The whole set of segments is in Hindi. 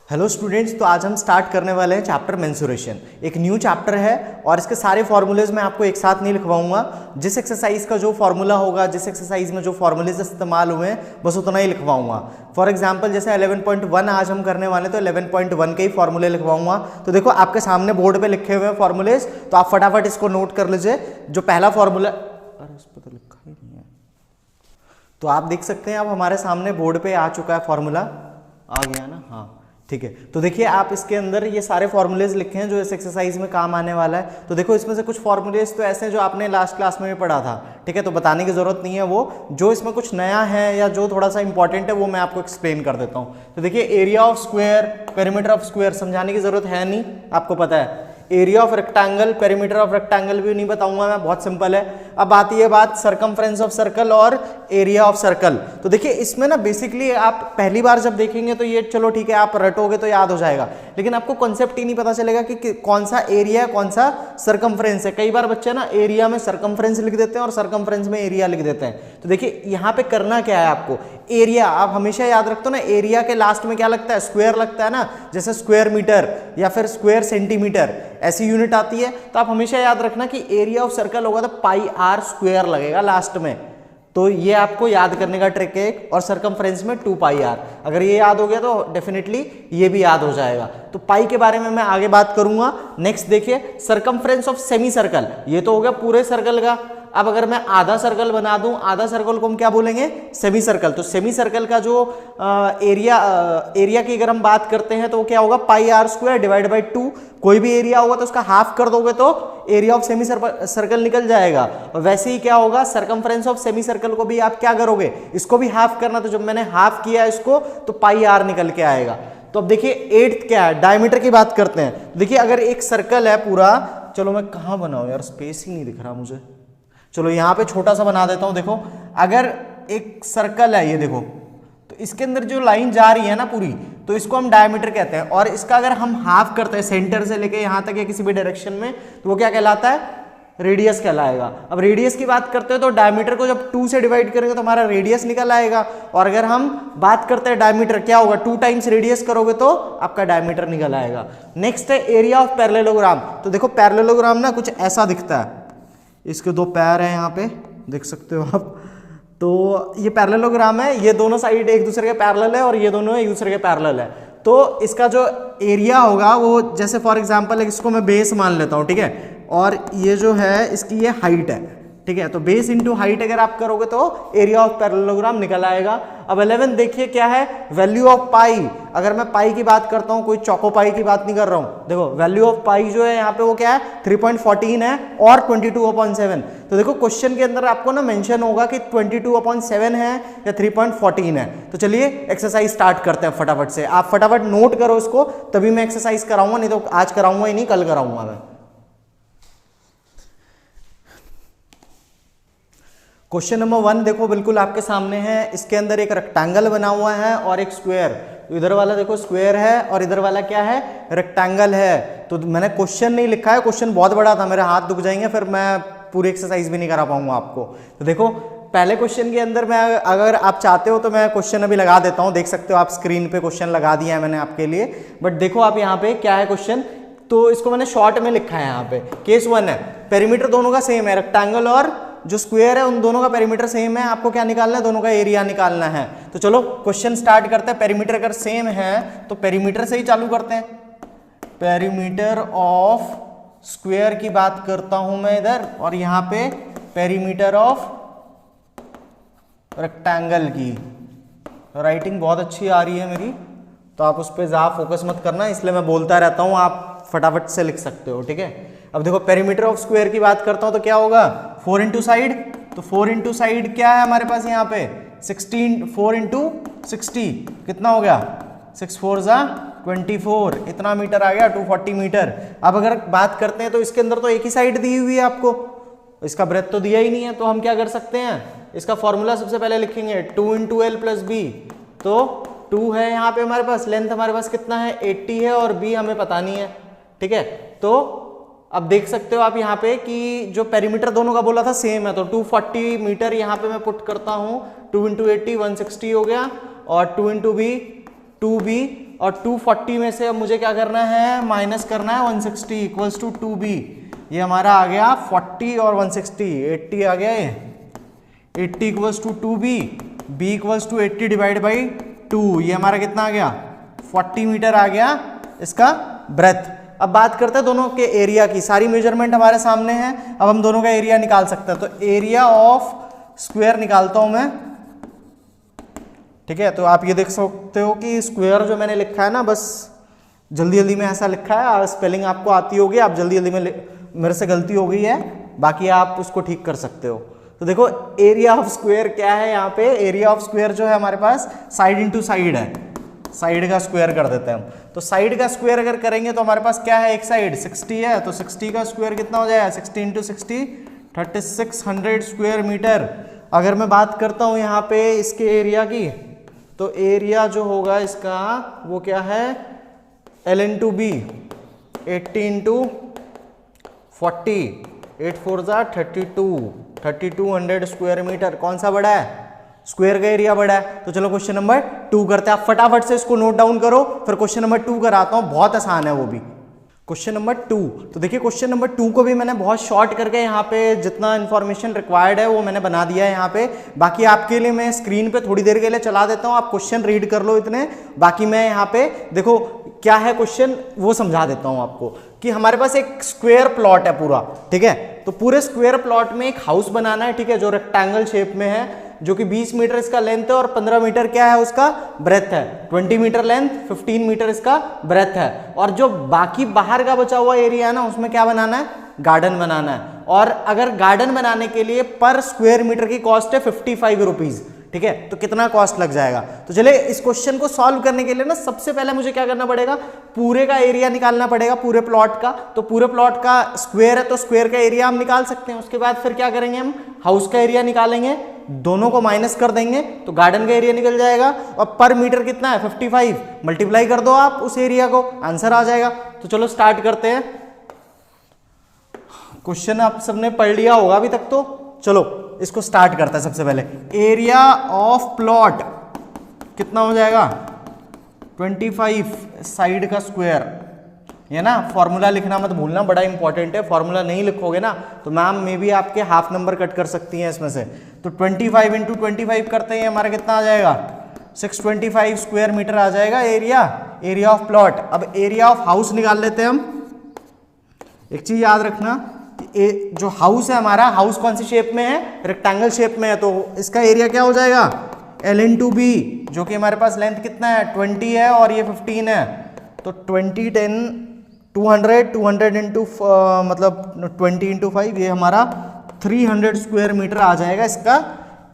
हेलो स्टूडेंट्स, तो आज हम स्टार्ट करने वाले हैं चैप्टर मेंसुरेशन। एक न्यू चैप्टर है और इसके सारे फॉर्मूलेज मैं आपको एक साथ नहीं लिखवाऊंगा। जिस एक्सरसाइज का जो फॉर्मूला होगा, जिस एक्सरसाइज में जो फॉर्मूलेज इस्तेमाल हुए हैं बस उतना ही लिखवाऊंगा। फॉर एग्जांपल जैसे 11.1 आज हम करने वाले तो 11.1 के ही फॉर्मूले लिखवाऊंगा। तो देखो आपके सामने बोर्ड पे लिखे हुए हैं फॉर्मूलेज, तो आप फटाफट इसको नोट कर लीजिए। जो पहला फॉर्मूला, अरे उस पर तो लिखा ही नहीं है, तो आप देख सकते हैं अब हमारे सामने बोर्ड पे आ चुका है फॉर्मूला। आ गया ना? हाँ ठीक है। तो देखिए आप इसके अंदर ये सारे फॉर्मूलेज लिखे हैं जो इस एक्सरसाइज में काम आने वाला है। तो देखो इसमें से कुछ फॉर्मूलेज तो ऐसे हैं जो आपने लास्ट क्लास में भी पढ़ा था, ठीक है, तो बताने की जरूरत नहीं है। वो जो इसमें कुछ नया है या जो थोड़ा सा इंपॉर्टेंट है वो मैं आपको एक्सप्लेन कर देता हूँ। तो देखिए area of square, perimeter of square समझाने की जरूरत है नहीं, आपको पता है। Area of rectangle, perimeter of rectangle भी नहीं बताऊंगा मैं, बहुत सिंपल है। अब आती है बात सरकमफ्रेंस ऑफ सर्कल और एरिया ऑफ सर्कल। तो देखिए इसमें ना बेसिकली आप पहली बार जब देखेंगे तो ये चलो ठीक है, आप रटोगे तो याद हो जाएगा, लेकिन आपको कॉन्सेप्ट ही नहीं पता चलेगा कि कौन सा एरिया है कौन सा सरकमफ्रेंस है। कई बार बच्चे ना एरिया में सरकमफ्रेंस लिख देते हैं और सरकमफ्रेंस में एरिया लिख देते हैं। तो देखिए यहाँ पे करना क्या है आपको, एरिया आप हमेशा याद रखते हो ना, एरिया के लास्ट में क्या लगता है, स्क्वायर लगता है ना, जैसे स्क्वायर मीटर या फिर स्क्वायर सेंटीमीटर ऐसी यूनिट आती है। तो आप हमेशा याद रखना कि एरिया ऑफ सर्कल होगा तो पाई आर स्क्वायर लगेगा लास्ट में। तो ये आपको याद करने का ट्रिक है एक, और सरकमफ्रेंस में 2 पाई आर। अगर ये याद हो गया तो डेफिनेटली ये भी याद हो जाएगा। तो पाई के बारे में मैं आगे बात करूंगा। नेक्स्ट देखिए सरकमफ्रेंस ऑफ सेमी सर्कल, ये तो हो गया पूरे सर्कल का। अब अगर मैं आधा सर्कल बना दूं, आधा सर्कल को हम क्या बोलेंगे, सेमी सर्कल। तो सेमी सर्कल का जो एरिया की अगर हम बात करते हैं तो वो क्या होगा, पाई आर स्क्वायर डिवाइड बाई 2। कोई भी एरिया होगा तो उसका हाफ कर दोगे तो एरिया ऑफ सेमी सर्कल निकल जाएगा। और वैसे ही क्या होगा, सरकमफ्रेंस ऑफ सेमी सर्कल को भी आप क्या करोगे, इसको भी हाफ करना। तो जब मैंने हाफ किया इसको तो पाई आर निकल के आएगा। तो अब देखिए एट्थ क्या है, डायमीटर की बात करते हैं। देखिए अगर एक सर्कल है पूरा, चलो मैं कहां बनाऊं यार, स्पेस ही नहीं दिख रहा मुझे, चलो यहां पे छोटा सा बना देता हूं। देखो अगर एक सर्कल है ये, देखो तो इसके अंदर जो लाइन जा रही है ना पूरी, तो इसको हम डायमीटर कहते हैं। और इसका अगर हम हाफ करते हैं सेंटर से लेके यहां तक या किसी भी डायरेक्शन में, तो वो क्या कहलाता है, रेडियस कहलाएगा। अब रेडियस की बात करते हैं तो डायमीटर को जब 2 से डिवाइड करेंगे तो हमारा रेडियस निकल आएगा। और अगर हम बात करते हैं डायमीटर, क्या होगा, 2 टाइम्स रेडियस करोगे तो आपका डायमीटर निकल आएगा। नेक्स्ट है एरिया ऑफ पैरेललोग्राम। तो देखो पैरेललोग्राम ना कुछ ऐसा दिखता है, इसके 2 पैर हैं यहाँ पे देख सकते हो आप। तो ये पैरेललोग्राम है, ये दोनों साइड एक दूसरे के पैरेलल है और ये दोनों एक दूसरे के पैरेलल है। तो इसका जो एरिया होगा वो, जैसे फॉर एग्जांपल इसको मैं बेस मान लेता हूँ, ठीक है, और ये जो है इसकी ये हाइट है, ठीक है। तो बेस इंटू हाइट अगर आप करोगे तो एरिया ऑफ पैरेललोग्राम निकल आएगा। अब 11 देखिए क्या है, वैल्यू ऑफ पाई। अगर मैं पाई की बात करता हूं, कोई चौको पाई की बात नहीं कर रहा हूं, देखो वैल्यू ऑफ पाई जो है यहाँ पे वो क्या है, 3.14 है और 22/7। तो देखो क्वेश्चन के अंदर आपको ना मेंशन होगा कि 22/7 है या 3.14 है। तो चलिए एक्सरसाइज स्टार्ट करते हैं फटाफट से। आप फटाफट नोट करो इसको, तभी मैं एक्सरसाइज कराऊंगा, नहीं तो आज कराऊंगा ही नहीं, कल कराऊंगा मैं। क्वेश्चन नंबर 1 देखो बिल्कुल आपके सामने है। इसके अंदर एक रेक्टेंगल बना हुआ है और एक स्क्वायर। तो इधर वाला देखो स्क्वायर है और इधर वाला क्या है, रेक्टेंगल है। तो मैंने क्वेश्चन नहीं लिखा है, क्वेश्चन बहुत बड़ा था, मेरे हाथ दुख जाएंगे, फिर मैं पूरी एक्सरसाइज भी नहीं करा पाऊंगा आपको। तो देखो पहले क्वेश्चन के अंदर मैं, अगर आप चाहते हो तो मैं क्वेश्चन अभी लगा देता हूँ, देख सकते हो आप स्क्रीन पे क्वेश्चन लगा दिया है मैंने आपके लिए। बट देखो आप यहाँ पे क्या है क्वेश्चन, तो इसको मैंने शॉर्ट में लिखा है यहाँ पे। केस 1 है, पेरीमीटर दोनों का सेम है, रेक्टेंगल और जो स्क्वायर है उन दोनों का पेरीमीटर सेम है। आपको क्या निकालना है, दोनों का एरिया निकालना है। तो चलो क्वेश्चन स्टार्ट करते हैं। पेरीमीटर अगर सेम है तो पेरीमीटर से ही चालू करते हैं। पेरीमीटर ऑफ स्क्वायर की बात करता हूं मैं इधर, और यहां पे पेरीमीटर ऑफ रेक्टेंगल की। राइटिंग बहुत अच्छी आ रही है मेरी, तो आप उस पर ज्यादा फोकस मत करना, इसलिए मैं बोलता रहता हूं, आप फटाफट से लिख सकते हो, ठीक है। अब देखो पेरीमीटर ऑफ स्क्वायर की बात करता हूं तो क्या होगा, 4 इंटू साइड। तो 4 इंटू साइड क्या है हमारे पास यहाँ पे, 16, 4 इंटू 60 कितना हो गया, 6 4 जा 24, इतना मीटर आ गया, 240 मीटर। अब अगर बात करते हैं तो इसके अंदर तो एक ही साइड दी हुई है आपको, इसका ब्रेथ तो दिया ही नहीं है। तो हम क्या कर सकते हैं, इसका फॉर्मूला सबसे पहले लिखेंगे, 2 इंटू एल प्लस बी। तो 2 है यहाँ पे हमारे पास, लेंथ हमारे पास कितना है 80 है, और बी हमें पता नहीं है, ठीक है। तो अब देख सकते हो आप यहाँ पे कि जो पेरीमीटर दोनों का बोला था सेम है, तो 240 मीटर यहाँ पे मैं पुट करता हूँ। 2 इंटू 80 160 हो गया, और 2 इंटू बी 2b, और 240 में से अब मुझे क्या करना है, माइनस करना है 160 इक्वल्स टू 2b। ये हमारा आ गया 40 और 160, 80 आ गया ये, 80 equals to 2b, b equals to 80 divide by 2, ये हमारा कितना आ गया, 40 मीटर आ गया इसका ब्रेथ। अब बात करते हैं दोनों के एरिया की, सारी मेजरमेंट हमारे सामने है, अब हम दोनों का एरिया निकाल सकते हैं। तो एरिया ऑफ स्क्वायर निकालता हूं मैं, ठीक है। तो आप ये देख सकते हो कि स्क्वायर जो मैंने लिखा है ना, बस जल्दी जल्दी में ऐसा लिखा है, स्पेलिंग आपको आती होगी, आप जल्दी जल्दी में मेरे से गलती हो गई है, बाकी आप उसको ठीक कर सकते हो। तो देखो एरिया ऑफ स्क्वायर क्या है, यहाँ पे एरिया ऑफ स्क्वायर जो है हमारे पास साइड इंटू साइड है, साइड का स्क्वायर कर देते हैं हम। तो साइड का स्क्वायर अगर करेंगे तो हमारे पास क्या है, एक साइड 60 है, तो 60 का स्क्वायर कितना हो जाएगा, 60 इंटू 60 3600 स्क्वायर मीटर। अगर मैं बात करता हूँ यहाँ पे इसके एरिया की, तो एरिया जो होगा इसका वो क्या है, L इंटू बी, 80 इंटू 40, 8 4 जा 3200 स्क्वायर मीटर। कौन सा बड़ा है, स्क्वायर का एरिया बड़ा है। तो चलो क्वेश्चन नंबर 2 करते हैं, आप फटाफट से इसको नोट डाउन करो, फिर क्वेश्चन नंबर 2 कराता हूं, बहुत आसान है वो भी। क्वेश्चन नंबर 2, तो देखिए क्वेश्चन नंबर 2 को भी मैंने बहुत शॉर्ट करके यहाँ पे जितना इन्फॉर्मेशन रिक्वायर्ड है वो मैंने बना दिया है यहाँ पे। बाकी आपके लिए मैं स्क्रीन पे थोड़ी देर के लिए चला देता हूँ, आप क्वेश्चन रीड कर लो इतने, बाकी मैं यहाँ पे देखो क्या है क्वेश्चन वो समझा देता हूँ आपको। कि हमारे पास एक स्क्वायर प्लॉट है पूरा, ठीक है। तो पूरे स्क्वायर प्लॉट में एक हाउस बनाना है, ठीक है, जो रेक्टेंगल शेप में है, जो कि 20 मीटर इसका लेंथ है और 15 मीटर क्या है उसका ब्रेथ है, 20 मीटर लेंथ 15 मीटर इसका ब्रेथ है। और जो बाकी बाहर का बचा हुआ एरिया है ना, उसमें क्या बनाना है, गार्डन बनाना है। और अगर गार्डन बनाने के लिए पर स्क्वायर मीटर की कॉस्ट है 55 रुपीज, ठीक है। तो कितना कॉस्ट लग जाएगा, तो चले इस क्वेश्चन को सॉल्व करने के लिए ना सबसे पहले मुझे क्या करना पड़ेगा, पूरे का एरिया निकालना पड़ेगा, पूरे प्लॉट का। तो पूरे प्लॉट का स्क्वायर है तो स्क्वायर का एरिया हम निकाल सकते हैं। उसके बाद फिर क्या करेंगे, हम हाउस का एरिया निकालेंगे, दोनों को माइनस कर देंगे तो गार्डन का एरिया निकल जाएगा। और पर मीटर कितना है 55, मल्टीप्लाई कर दो आप उस एरिया को, आंसर आ जाएगा। तो चलो स्टार्ट करते हैं। क्वेश्चन आप सबने पढ़ लिया होगा अभी तक, तो चलो इसको स्टार्ट करता है। सबसे पहले एरिया ऑफ प्लॉट कितना हो जाएगा, 25 साइड का स्क्वायर, ये ना फॉर्मूला लिखना मत भूलना, बड़ा इंपॉर्टेंट है। फॉर्मूला नहीं लिखोगे ना तो मैम मे भी आपके हाफ नंबर कट कर सकती हैं इसमें से। तो 25 इंटू 25 करते हैं, हमारा कितना आ जाएगा, 625 स्क्वायर मीटर आ जाएगा एरिया ऑफ प्लॉट। अब एरिया ऑफ हाउस निकाल लेते हैं हम। एक चीज याद रखना, जो हाउस है हमारा, हाउस कौन सी शेप में है, रेक्टेंगल शेप में है, तो इसका एरिया क्या हो जाएगा, L इंटू बी, जो कि हमारे पास लेंथ कितना है 20 है और ये 15 है। तो 20 10 200 इंटू मतलब 20 इंटू 5, ये हमारा 300 स्क्वायर मीटर आ जाएगा इसका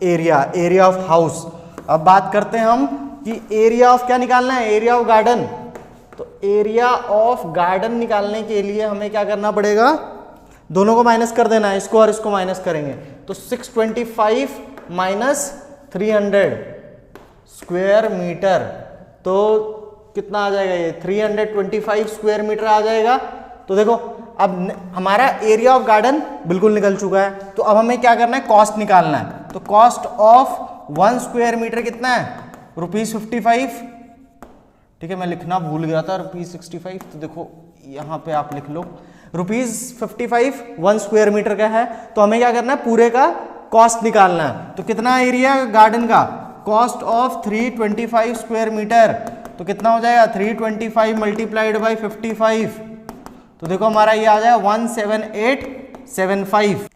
एरिया ऑफ हाउस। अब बात करते हैं हम कि एरिया ऑफ क्या निकालना है, एरिया ऑफ गार्डन। तो एरिया ऑफ गार्डन निकालने के लिए हमें क्या करना पड़ेगा, दोनों को माइनस कर देना है, इसको और इसको माइनस करेंगे। तो 625 माइनस 300 स्क्वायर मीटर, तो कितना आ जाएगा, ये 325 स्क्वायर मीटर आ जाएगा। तो देखो अब हमारा एरिया ऑफ गार्डन बिल्कुल निकल चुका है। तो अब हमें क्या करना है, कॉस्ट निकालना है। तो कॉस्ट ऑफ 1 स्क्वायर मीटर कितना है, ₹55, ठीक है। मैं लिखना भूल गया था ₹65, तो देखो यहाँ पे आप लिख लो ₹55 1 स्क्वायर मीटर का है। तो हमें क्या करना है, पूरे का कॉस्ट निकालना है। तो कितना एरिया गार्डन का, कॉस्ट ऑफ 325 स्क्वायर मीटर, तो कितना हो जाएगा 325 मल्टीप्लाइड बाई 55, तो देखो हमारा ये आ जाएगा 17875।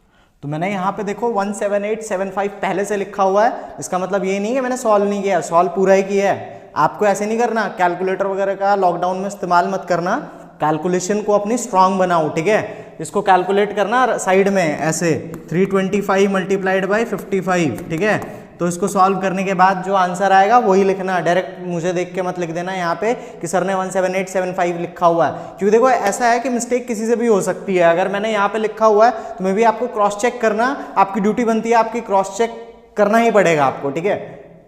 तो मैंने यहाँ पे देखो 17875 पहले से लिखा हुआ है, इसका मतलब ये नहीं है मैंने सॉल्व नहीं किया, सॉल्व पूरा ही किया है। आपको ऐसे नहीं करना, कैलकुलेटर वगैरह का लॉकडाउन में इस्तेमाल मत करना, कैलकुलेशन को अपनी स्ट्रांग बनाओ, ठीक है। इसको कैलकुलेट करना साइड में ऐसे 325 मल्टीप्लाइड बाई 55, ठीक है। तो इसको सॉल्व करने के बाद जो आंसर आएगा वही लिखना, डायरेक्ट मुझे देख के मत लिख देना यहाँ पे कि सर ने 17875 लिखा हुआ है, क्योंकि देखो ऐसा है कि मिस्टेक किसी से भी हो सकती है। अगर मैंने यहाँ पे लिखा हुआ है तो मैं भी आपको क्रॉस चेक करना, आपकी ड्यूटी बनती है, आपकी क्रॉस चेक करना ही पड़ेगा आपको, ठीक है।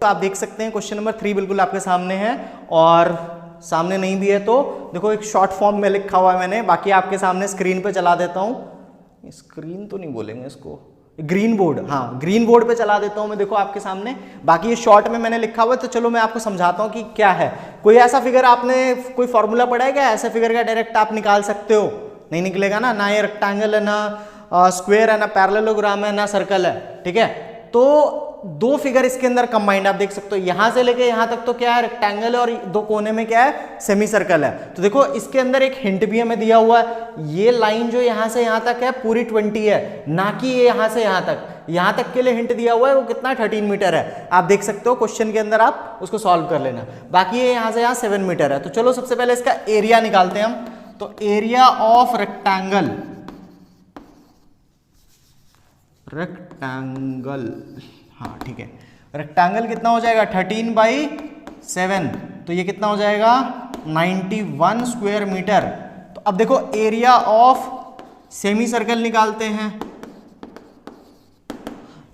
तो आप देख सकते हैं क्वेश्चन नंबर 3 बिल्कुल आपके सामने है, और सामने नहीं भी है तो देखो एक शॉर्ट फॉर्म में लिखा हुआ है मैंने, बाकी आपके सामने स्क्रीन पे चला देता हूँ। स्क्रीन तो नहीं बोलेंगे इसको, ग्रीन बोर्ड, हाँ ग्रीन बोर्ड पे चला देता हूं मैं, देखो आपके सामने। बाकी ये शॉर्ट में मैंने लिखा हुआ है, तो चलो मैं आपको समझाता हूं कि क्या है। कोई ऐसा फिगर आपने कोई फॉर्मूला पढ़ा है क्या? ऐसा फिगर का डायरेक्ट आप निकाल सकते हो? नहीं निकलेगा ना, ना ये रेक्टेंगल है, ना स्क्वायर है, ना पैरेललोग्राम है, ना सर्कल है, ठीक है। तो दो फिगर इसके अंदर कंबाइंड आप देख सकते हो, यहां से लेके यहां तक तो क्या है, रेक्टेंगल है, और दो कोने में क्या है, सेमी सर्कल है। तो देखो इसके अंदर एक हिंट भी हमें दिया हुआ है, ये लाइन जो यहां से यहां तक है पूरी 20 है, ना कि ये यहां से यहां तक। यहां तक के लिए हिंट दिया हुआ है, वो कितना 13 मीटर है, आप देख सकते हो क्वेश्चन के अंदर, आप उसको सॉल्व कर लेना। बाकी ये यहां से यहां 7 मीटर है। तो चलो सबसे पहले इसका एरिया निकालते हैं हम। तो एरिया ऑफ रेक्टेंगल, हाँ ठीक है, रेक्टेंगल कितना हो जाएगा, 13/7, तो ये कितना हो जाएगा, 91 स्क्वायर मीटर। तो अब देखो एरिया ऑफ सेमी सर्कल निकालते हैं।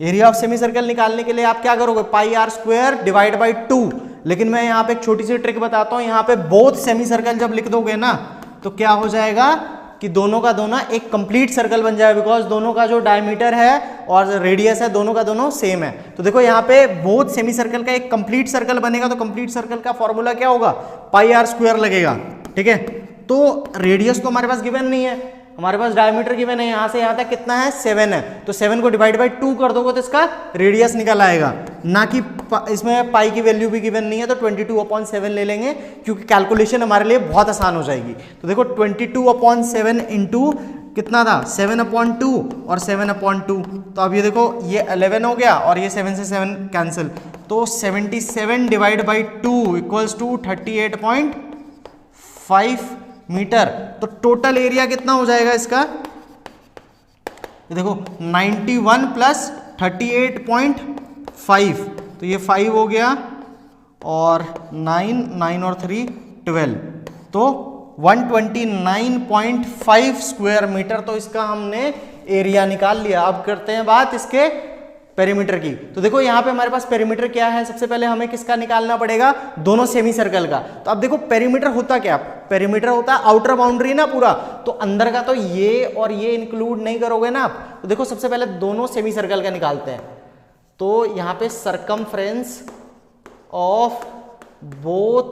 एरिया ऑफ सेमी सर्कल निकालने के लिए आप क्या करोगे, πr² डिवाइड बाई 2। लेकिन मैं यहाँ पे एक छोटी सी ट्रिक बताता हूँ, यहाँ पे बोथ सेमी सर्कल जब लिख दोगे ना, तो क्या हो जाएगा कि दोनों का दोनों एक कंप्लीट सर्कल बन जाएगा, बिकॉज दोनों का जो डायमीटर है और रेडियस है दोनों का दोनों सेम है। तो देखो यहाँ पे बोथ सेमी सर्कल का एक कंप्लीट सर्कल बनेगा, तो कंप्लीट सर्कल का फॉर्मूला क्या होगा, πr² लगेगा, ठीक है। तो रेडियस तो हमारे पास गिवन नहीं है, हमारे पास डायमीटर गिवन है, यहां से यहां तक कितना है, 7 है। तो 7 को डिवाइड बाई 2 कर दोगे तो इसका रेडियस निकल आएगा, ना कि इसमें पाई की वैल्यू भी गिवन नहीं है, तो 22/7 ले लेंगे, क्योंकि कैलकुलेशन हमारे लिए बहुत आसान हो जाएगी। तो देखो 22/7 इंटू कितना था, 7/2 और 7/2। तो अब ये देखो ये 11 हो गया, और ये 7 से 7 कैंसिल, तो 77 divide by 2 equals to 38.5 metre. तो टोटल एरिया कितना हो जाएगा इसका, ये देखो 91 प्लस 38.5, तो ये 5 हो गया, और 9 और 3 12, तो 129.5 स्क्वायर मीटर। तो इसका हमने एरिया निकाल लिया। अब करते हैं बात इसके पेरीमीटर की। तो देखो यहाँ पे हमारे पास पेरीमीटर क्या है, सबसे पहले हमें किसका निकालना पड़ेगा, दोनों सेमी सर्कल का। तो अब देखो पेरीमीटर होता क्या, पेरीमीटर होता है आउटर बाउंड्री ना पूरा, तो अंदर का तो ये और ये इंक्लूड नहीं करोगे ना आप। तो देखो सबसे पहले दोनों सेमी सर्कल का निकालते हैं। तो यहाँ पे circumference of both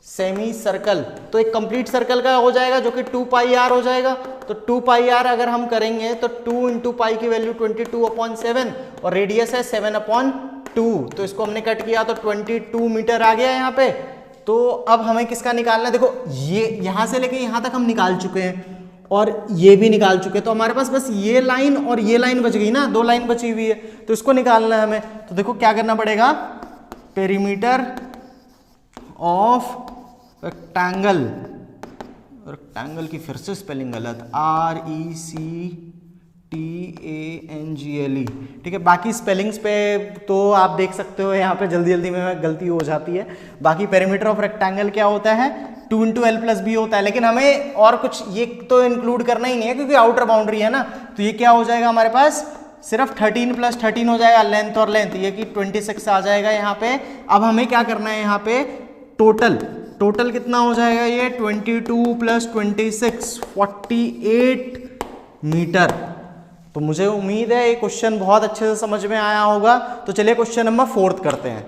semi circle, तो एक कंप्लीट सर्कल का हो जाएगा जो कि 2πr हो जाएगा। तो 2πr अगर हम करेंगे तो 2 इंटू पाई की वैल्यू 22/7 और रेडियस है 7/2, तो इसको हमने कट किया तो 22 मीटर आ गया यहाँ पे। तो अब हमें किसका निकालना है, देखो ये यहां से लेके यहां तक हम निकाल चुके हैं और ये भी निकाल चुके हैं, तो हमारे पास बस ये लाइन और ये लाइन बच गई ना, 2 लाइन बची हुई है, तो इसको निकालना है हमें। तो देखो क्या करना पड़ेगा, पेरीमीटर ऑफ रेक्टेंगल, रेक्टेंगल की फिर से स्पेलिंग गलत, RECTANGLE, ठीक है। बाकी स्पेलिंग्स पे तो आप देख सकते हो, यहाँ पे जल्दी जल्दी में गलती हो जाती है। बाकी पेरीमीटर ऑफ रेक्टेंगल क्या होता है, 2 इंटू L प्लस बी होता है, लेकिन हमें और कुछ ये तो इंक्लूड करना ही नहीं है क्योंकि आउटर बाउंड्री है ना। तो ये क्या हो जाएगा हमारे पास, सिर्फ 13 प्लस 13 हो जाएगा, लेंथ और लेंथ ये कि 26 आ जाएगा यहाँ पे। अब हमें क्या करना है यहाँ पे, टोटल कितना हो जाएगा, ये 22 प्लस 26 48 मीटर। तो मुझे उम्मीद है ये क्वेश्चन बहुत अच्छे से समझ में आया होगा। तो चलिए क्वेश्चन नंबर 4 करते हैं।